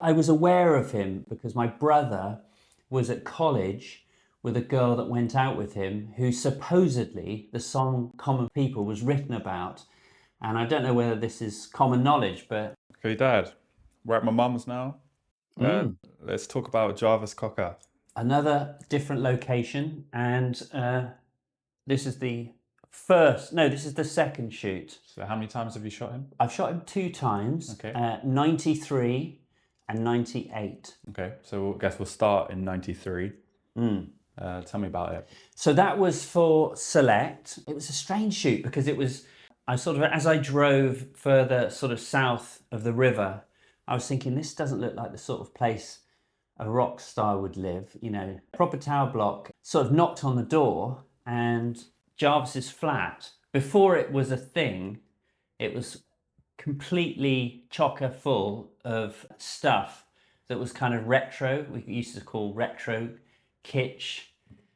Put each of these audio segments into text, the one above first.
I was aware of him because my brother was at college with a girl that went out with him who supposedly the song Common People was written about. And I don't know whether this is common knowledge, but Okay, Dad, we're at my mum's now. Uh, mm, let's talk about Jarvis Cocker. another different location. And this is the first, no, this is the second shoot. So, how many times have you shot him? I've shot him two times, Okay. 93 and 98. Okay, so I guess we'll start in '93. Mm. Tell me about it. So that was for Select. It was a strange shoot because I sort of, as I drove further sort of south of the river, I was thinking, this doesn't look like the sort of place a rock star would live, proper tower block. Sort of knocked on the door, and Jarvis's flat, before it was a thing, it was completely chocker full of stuff that was kind of retro. We used to call retro kitsch,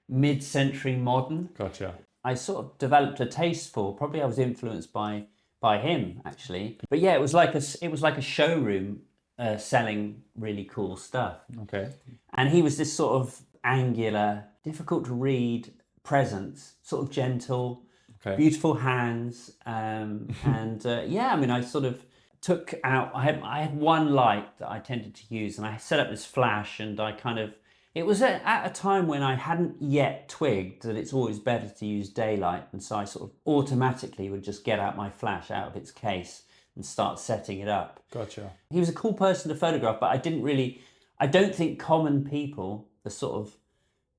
mid-century modern. Gotcha. I sort of developed a taste for. Probably I was influenced by him actually. But yeah, it was like a showroom selling really cool stuff. Okay. And he was this sort of angular, difficult to read presence, sort of gentle, Okay. beautiful hands, and yeah, I mean, I sort of took out. I had one light that I tended to use, and I set up this flash, and I kind of. It was at a time when I hadn't yet twigged that it's always better to use daylight, and so I sort of automatically would just get out my flash out of its case and start setting it up. Gotcha. He was a cool person to photograph, but I don't think Common People, the sort of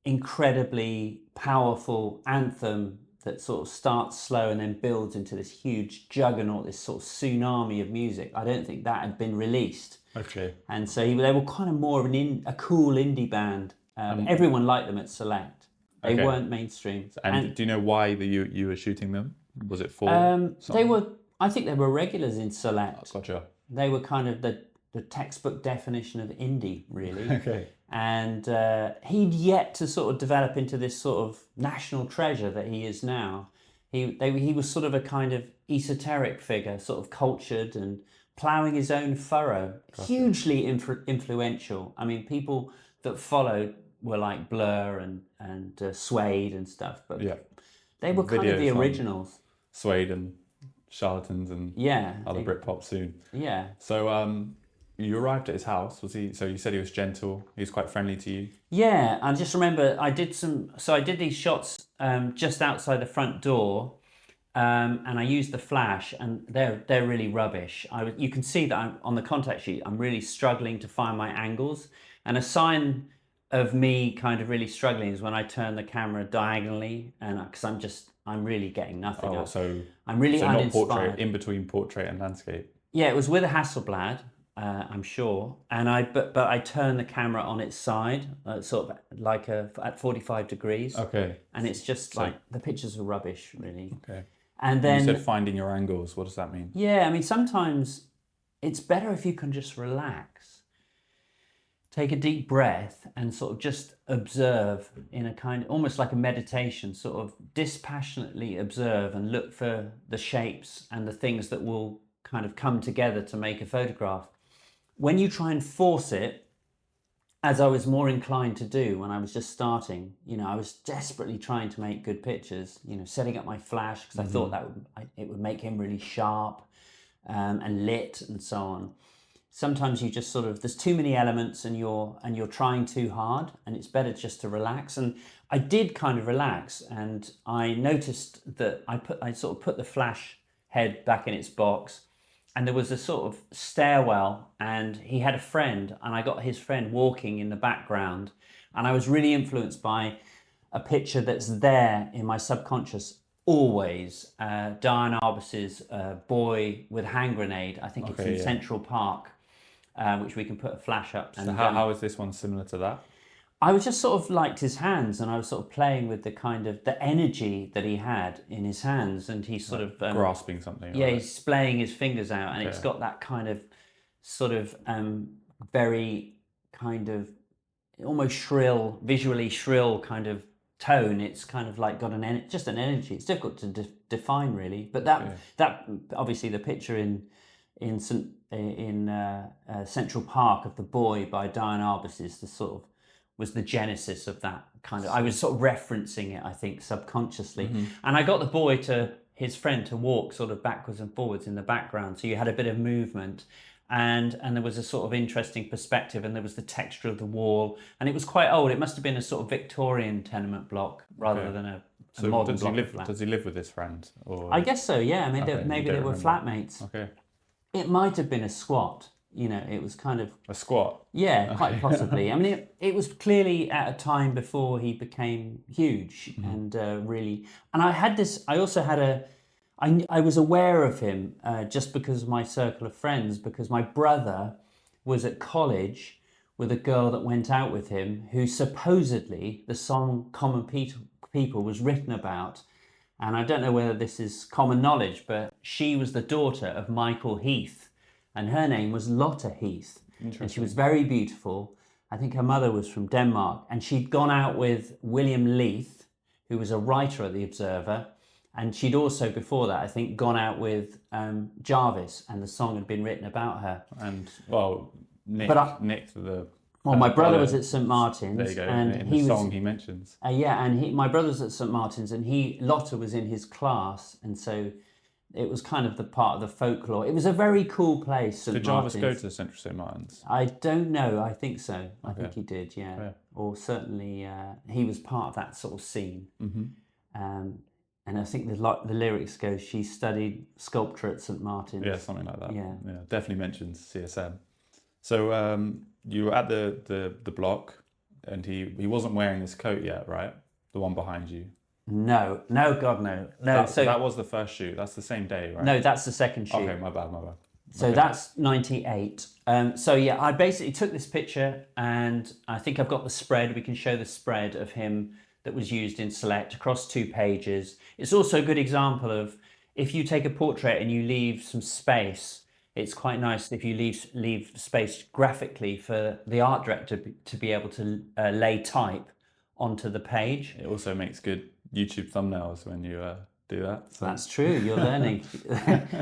incredibly powerful anthem that sort of starts slow and then builds into this huge juggernaut, this sort of tsunami of music, I don't think that had been released. Okay. And so they were kind of more of a cool indie band. Everyone liked them at Select. They Okay. weren't mainstream. And do you know why you were shooting them? Was it for They something? were, I think they were regulars in Select. Gotcha. They were kind of the textbook definition of indie, really. Okay. And he'd yet to sort of develop into this sort of national treasure that he is now. He was sort of a kind of esoteric figure, sort of cultured and ploughing his own furrow. Gotcha. Hugely influential. I mean, people that followed were like Blur and Suede and stuff, but Yeah. they were kind of the Videos on originals. Suede and Charlatans and Yeah. other Britpop soon. Yeah. So you arrived at his house. Was he? So you said he was gentle. He was quite friendly to you. Yeah, I just remember I did these shots just outside the front door, and I used the flash, and they're really rubbish. You can see that on the contact sheet, I'm really struggling to find my angles, and a sign of me kind of really struggling is when I turn the camera diagonally, and because I'm really getting nothing Oh, out. so I'm really not uninspired. portrait, in between portrait and landscape. Yeah, it was with a Hasselblad, I'm sure, and but I turned the camera on its side, sort of like at 45 degrees. Okay. And it's just like the pictures are rubbish, really. Okay. And You then said finding your angles. What does that mean? yeah, I mean sometimes it's better if you can just relax, take a deep breath, and sort of just observe in a kind of almost like a meditation, sort of dispassionately observe and look for the shapes and the things that will kind of come together to make a photograph. When you try and force it, as I was more inclined to do when I was just starting, I was desperately trying to make good pictures, setting up my flash because I thought it would make him really sharp and lit and so on. Sometimes you just sort of, there's too many elements and you're trying too hard, and it's better just to relax. And I did kind of relax, and I noticed that I sort of put the flash head back in its box, and there was a sort of stairwell, and he had a friend, and I got his friend walking in the background, and I was really influenced by a picture that's there in my subconscious always, Diane Arbus's Boy with a Hand Grenade. I think it's in Central Park, which we can put a flash up. So how is this one similar to that? I was just sort of liked his hands, and I was sort of playing with the kind of the energy that he had in his hands, and he's sort of grasping something. Yeah, he's splaying his fingers out, and it's got that kind of sort of very kind of almost shrill, visually shrill kind of tone. It's kind of like got just an energy. It's difficult to define really, but that obviously the picture in in Central Park of the Boy by Diane Arbus is the sort of was the genesis of that kind of. I was sort of referencing it, I think, subconsciously, and I got the boy to his friend to walk sort of backwards and forwards in the background, so you had a bit of movement, and there was a sort of interesting perspective, and there was the texture of the wall, and it was quite old. It must have been a sort of Victorian tenement block rather than a modern block flat. Does he live with his friend? Or I guess so. Yeah, I mean, maybe they were flatmates. Okay. It might have been a squat. You know, it was kind of a squat. Yeah, quite possibly. I mean, it was clearly at a time before he became huge and really. And I had this. I also had I was aware of him just because of my circle of friends, because my brother was at college with a girl that went out with him, who supposedly the song "Common People" was written about. And I don't know whether this is common knowledge, but she was the daughter of Michael Heath, and her name was Lotta Heath. And she was very beautiful. I think her mother was from Denmark, and she'd gone out with William Leith, who was a writer at The Observer, and she'd also, before that, I think, gone out with Jarvis, and the song had been written about her. And, well, Nick, Well, my brother was at St Martin's. There you go. And in the song he mentions. My brother's at St Martin's, and Lotta was in his class, and so it was kind of the part of the folklore. It was a very cool place. St. Did Jarvis Martin's. go to Central St Martin's? I don't know. I think so. I think he did. Yeah. Or certainly he was part of that sort of scene. And I think the lyrics go, "She studied sculpture at St Martin's." Yeah, something like that. Yeah, definitely mentions CSM. So you were at the block, and he wasn't wearing his coat yet, right? The one behind you. No, God, no. So that was the first shoot. That's the same day, right? No, that's the second shoot. Okay, my bad. So that's 98. So yeah, I basically took this picture, and I think I've got the spread. We can show the spread of him that was used in Select across 2 pages. It's also a good example of if you take a portrait and you leave some space, it's quite nice if you leave space graphically for the art director to be able to lay type onto the page. It also makes good YouTube thumbnails when you do that. So. That's true. You're learning.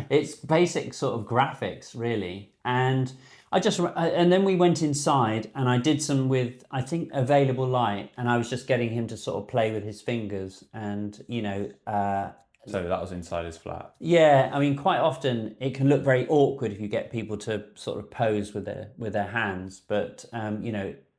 It's basic sort of graphics, really. And and then we went inside, and I did some with, I think, available light, and I was just getting him to sort of play with his fingers, and So that was inside his flat. Yeah, I mean, quite often it can look very awkward if you get people to sort of pose with their hands, but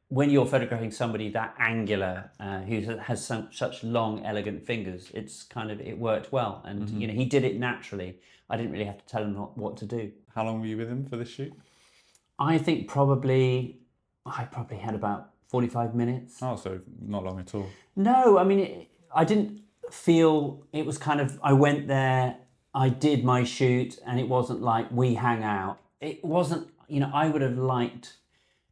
when you're photographing somebody that angular, who has such long, elegant fingers, it worked well, and he did it naturally. I didn't really have to tell him what to do. How long were you with him for this shoot? I think I probably had about 45 minutes. Oh, so not long at all. No, I mean, I didn't feel it was kind of, I went there, I did my shoot, and it wasn't like we hang out. It wasn't, I would have liked,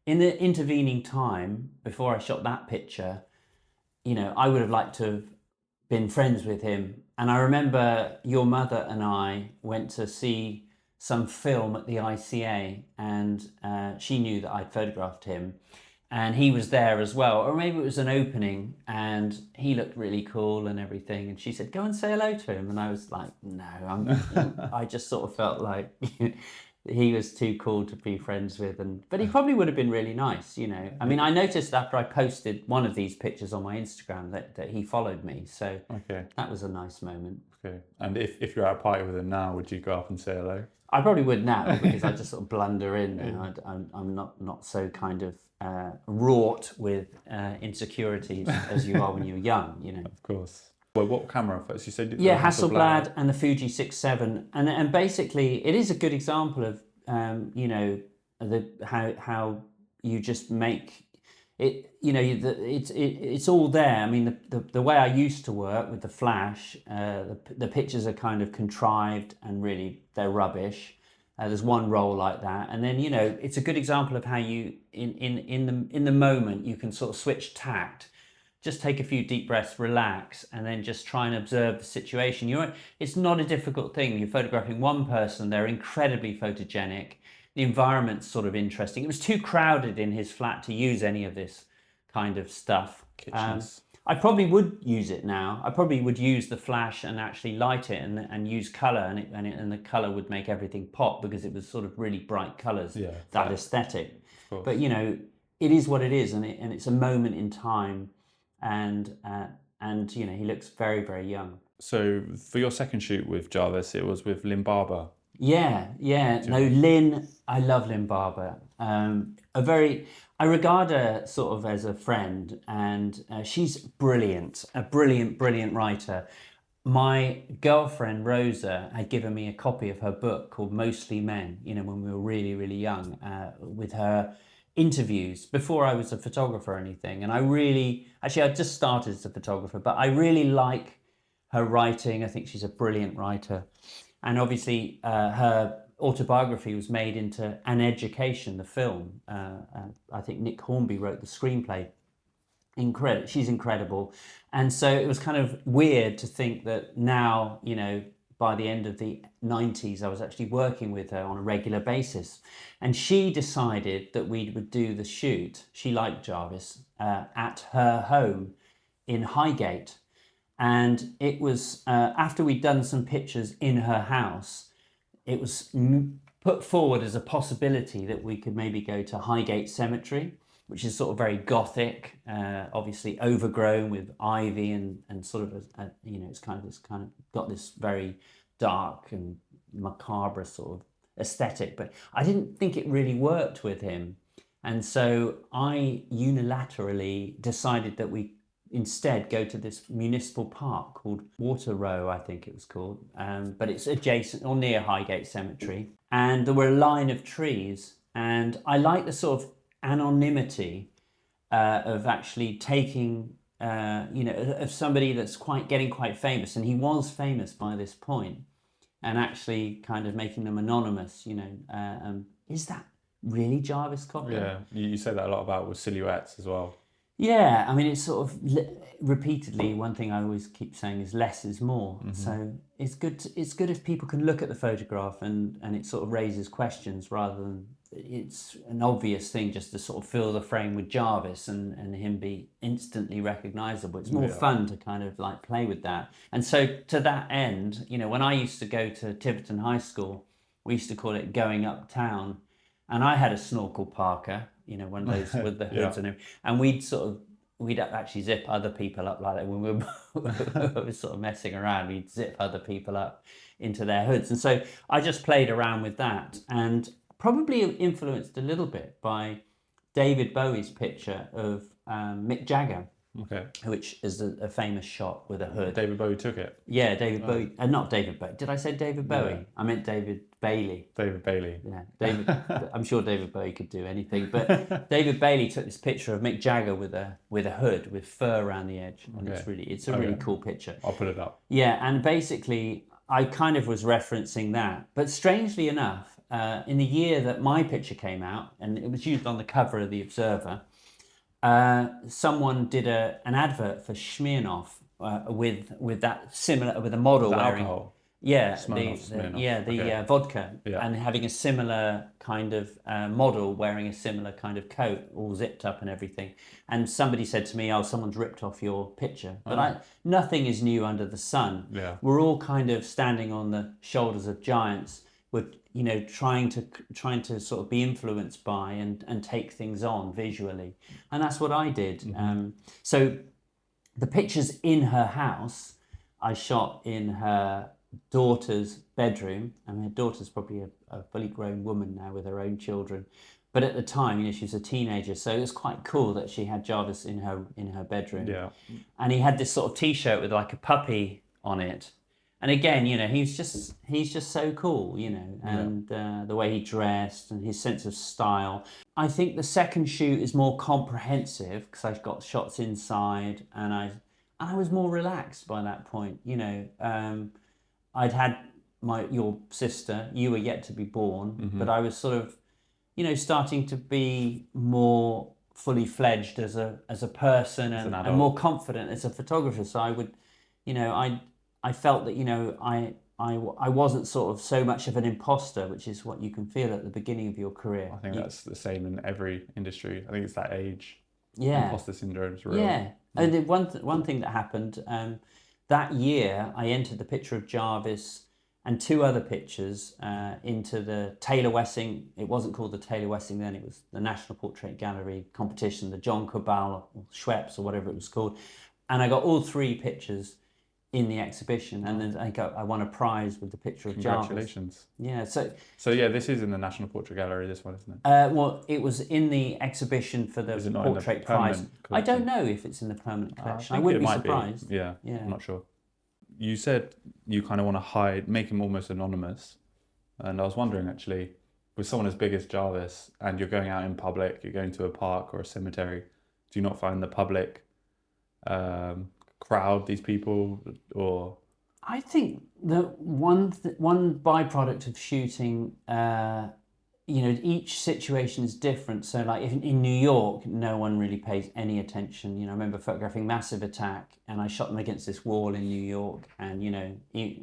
in the intervening time before I shot that picture, I would have liked to have been friends with him. And I remember your mother and I went to see some film at the ICA, and she knew that I'd photographed him, and he was there as well. Or maybe it was an opening, and he looked really cool and everything, and she said, "Go and say hello to him." And I was like, no, I just sort of felt like he was too cool to be friends with, but he probably would have been really nice, I mean, I noticed after I posted one of these pictures on my Instagram that he followed me, so that was a nice moment. Okay, and if you're at a party with him now, would you go up and say hello? I probably would now, because I just sort of blunder in. I'm not so kind of wrought with insecurities as you are when you're young, Of course. Well, what camera first? You said Hasselblad and the Fuji 6.7, and basically it is a good example of how you just make it. It's all there. I mean, the way I used to work with the flash, the pictures are kind of contrived, and really they're rubbish. There's one roll like that, and then it's a good example of how you in the moment you can sort of switch tact. Just take a few deep breaths, relax, and then just try and observe the situation. It's not a difficult thing. You're photographing one person, they're incredibly photogenic. The environment's sort of interesting. It was too crowded in his flat to use any of this kind of stuff. Kitchens. I probably would use it now. I probably would use the flash and actually light it and use color, and the color would make everything pop because it was sort of really bright colors, Yeah, that fair. aesthetic. Of course. But it is what it is, and it's a moment in time, and he looks very, very young. So for your second shoot with Jarvis, it was with Lynn Barber. Yeah. No, Lynn, I love Lynn Barber. I regard her sort of as a friend, and she's brilliant, a brilliant, brilliant writer. My girlfriend Rosa had given me a copy of her book called Mostly Men, when we were really, really young, with her interviews before I was a photographer or anything. And I just started as a photographer, but I really like her writing. I think she's a brilliant writer. And obviously, her autobiography was made into An Education, the film. I think Nick Hornby wrote the screenplay. She's incredible. And so it was kind of weird to think that now, by the end of the 90s, I was actually working with her on a regular basis. And she decided that we would do the shoot. She liked Jarvis at her home in Highgate. And it was after we'd done some pictures in her house, it was put forward as a possibility that we could maybe go to Highgate Cemetery, which is sort of very gothic, obviously overgrown with ivy and sort of it's kind of got this very dark and macabre sort of aesthetic. But I didn't think it really worked with him, and so I unilaterally decided that we instead go to this municipal park called Water Row, I think it was called, but it's adjacent or near Highgate Cemetery, and there were a line of trees, and I like the sort of anonymity of actually taking of somebody that's getting quite famous, and he was famous by this point, and actually kind of making them anonymous. Is that really Jarvis Cocker? Yeah, you say that a lot about with silhouettes as well. Yeah, I mean, it's sort of repeatedly, one thing I always keep saying is less is more. So it's good. It's good if people can look at the photograph and it sort of raises questions rather than it's an obvious thing just to sort of fill the frame with Jarvis and him be instantly recognizable. It's more fun to kind of like play with that. And so to that end, when I used to go to Tiverton High School, we used to call it going uptown, and I had a snorkel parka. One of those with the hoods and everything. And we'd actually zip other people up like that when we were sort of messing around. We'd zip other people up into their hoods. And so I just played around with that, and probably influenced a little bit by David Bowie's picture of Mick Jagger. Okay. Which is a famous shot with a hood. David Bowie took it. Yeah, David Bowie. Not David Bowie. Did I say David Bowie? Yeah. I meant David Bailey. David Bailey. Yeah, David. I'm sure David Bowie could do anything, but David Bailey took this picture of Mick Jagger with a hood with fur around the edge, and it's a really cool picture. I'll put it up. Yeah, and basically I kind of was referencing that, but strangely enough, in the year that my picture came out, and it was used on the cover of the Observer. Someone did an advert for Smirnoff with a model wearing alcohol. The vodka, and having a similar kind of model wearing a similar kind of coat, all zipped up and everything. And somebody said to me, "Oh, someone's ripped off your picture." But nothing is new under the sun. Yeah. We're all kind of standing on the shoulders of giants. We're trying to sort of be influenced by and take things on visually, and that's what I did. So the pictures in her house I shot in her daughter's bedroom. I mean, her daughter's probably a fully grown woman now with her own children, but at the time, she was a teenager, so it was quite cool that she had Jarvis in her bedroom. Yeah. And he had this sort of T-shirt with like a puppy on it. And again, he's just so cool, and the way he dressed and his sense of style. I think the second shoot is more comprehensive because I've got shots inside, and I was more relaxed by that point. I'd had your sister, you were yet to be born, but I was sort of, starting to be more fully fledged as a person and more confident as a photographer. So I would, I felt that I wasn't sort of so much of an imposter, which is what you can feel at the beginning of your career. I think that's the same in every industry. I think it's that age. Yeah. Imposter syndrome is real. Yeah. And then one thing that happened that year, I entered the picture of Jarvis and two other pictures into the Taylor Wessing. It wasn't called the Taylor Wessing then, it was the National Portrait Gallery competition, the John Cabal or Schweppes or whatever it was called. And I got all three pictures in the exhibition, and then I won a prize with the picture of Jarvis. Congratulations. Yeah, So yeah, this is in the National Portrait Gallery, this one, isn't it? well, it was in the exhibition for the Is it not in the portrait prize. permanent I don't collection? know if it's in the permanent I collection. I think wouldn't it be might surprised. Yeah, Yeah. I'm not sure. You said you kind of want to make him almost anonymous. And I was wondering, actually, with someone as big as Jarvis, and you're going out in public, you're going to a park or a cemetery, do you not find the public crowd these people? Or I think that one byproduct of shooting, each situation is different. So, like in New York, no one really pays any attention. I remember photographing Massive Attack, and I shot them against this wall in New York. And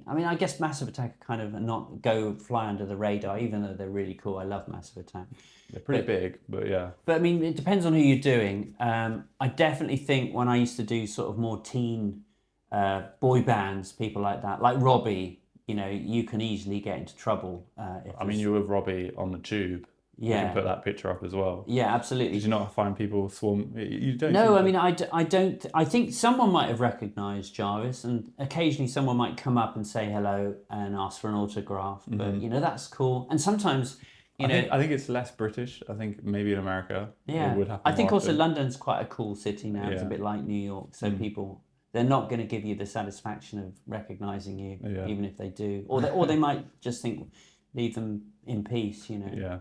I guess Massive Attack kind of not fly under the radar, even though they're really cool. I love Massive Attack. they're pretty big, but yeah. But I mean, it depends on who you're doing. I definitely think when I used to do sort of more teen boy bands, people like that, like Robbie, you can easily get into trouble. I mean, you were with Robbie on the tube. Yeah. You can put that picture up as well. Yeah, absolutely. Did you not find people swarm? You don't. No, I mean, I don't. I think someone might have recognised Jarvis, and occasionally someone might come up and say hello and ask for an autograph. But that's cool. And sometimes, I think it's less British. I think maybe in America, yeah, it would happen. I think more also often. London's quite a cool city now. It's a Yeah. bit like New York, so people. They're not going to give you the satisfaction of recognising you, Yeah. even if they do, or they might just think, leave them in peace. Yeah.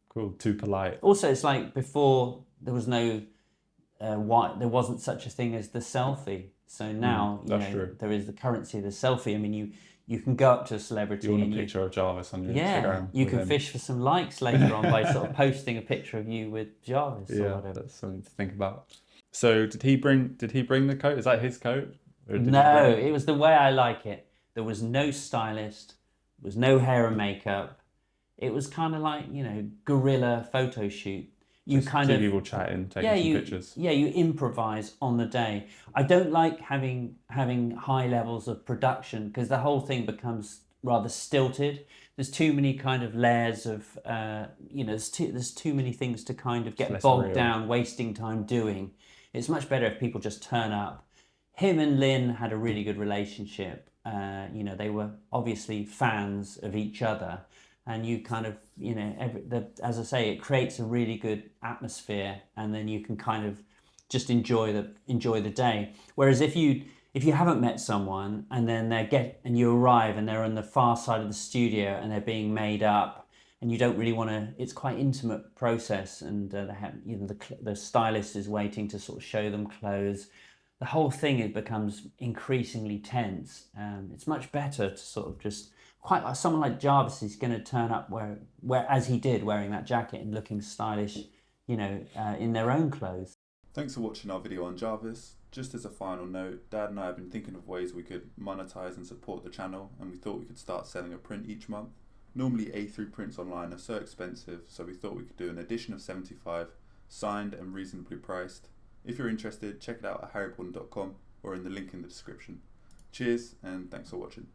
Cool. Too polite. Also, it's like before there was no, there wasn't such a thing as the selfie. So now that's true. there is the currency of the selfie. I mean, you can go up to a celebrity. You want a and picture of Jarvis on your yeah, Instagram. you with can him. fish for some likes later on by sort of posting a picture of you with Jarvis or Yeah, whatever. that's something to think about. So did he bring the coat? Is that his coat? Or did No, he bring... it was the way I like it. There was no stylist, there was no hair and makeup. It was kind of like, guerrilla photo shoot. You Just kind two of people chatting, taking some pictures. Yeah, you improvise on the day. I don't like having high levels of production because the whole thing becomes rather stilted. There's too many kind of layers of there's too many things to kind of get bogged down, wasting time doing. It's much better if people just turn up. Him and Lynn had a really good relationship. They were obviously fans of each other, and you kind of, as I say, it creates a really good atmosphere, and then you can kind of just enjoy the day. Whereas if you haven't met someone and then and you arrive and they're on the far side of the studio and they're being made up, and you don't really want to. It's quite intimate process, and they have, the stylist is waiting to sort of show them clothes. The whole thing, it becomes increasingly tense. It's much better to sort of just quite like someone like Jarvis is going to turn up where as he did, wearing that jacket and looking stylish, in their own clothes. Thanks for watching our video on Jarvis. Just as a final note, Dad and I have been thinking of ways we could monetize and support the channel, and we thought we could start selling a print each month. Normally A3 prints online are so expensive, so we thought we could do an edition of 75, signed and reasonably priced. If you're interested, check it out at harryborden.com or in the link in the description. Cheers, and thanks for watching.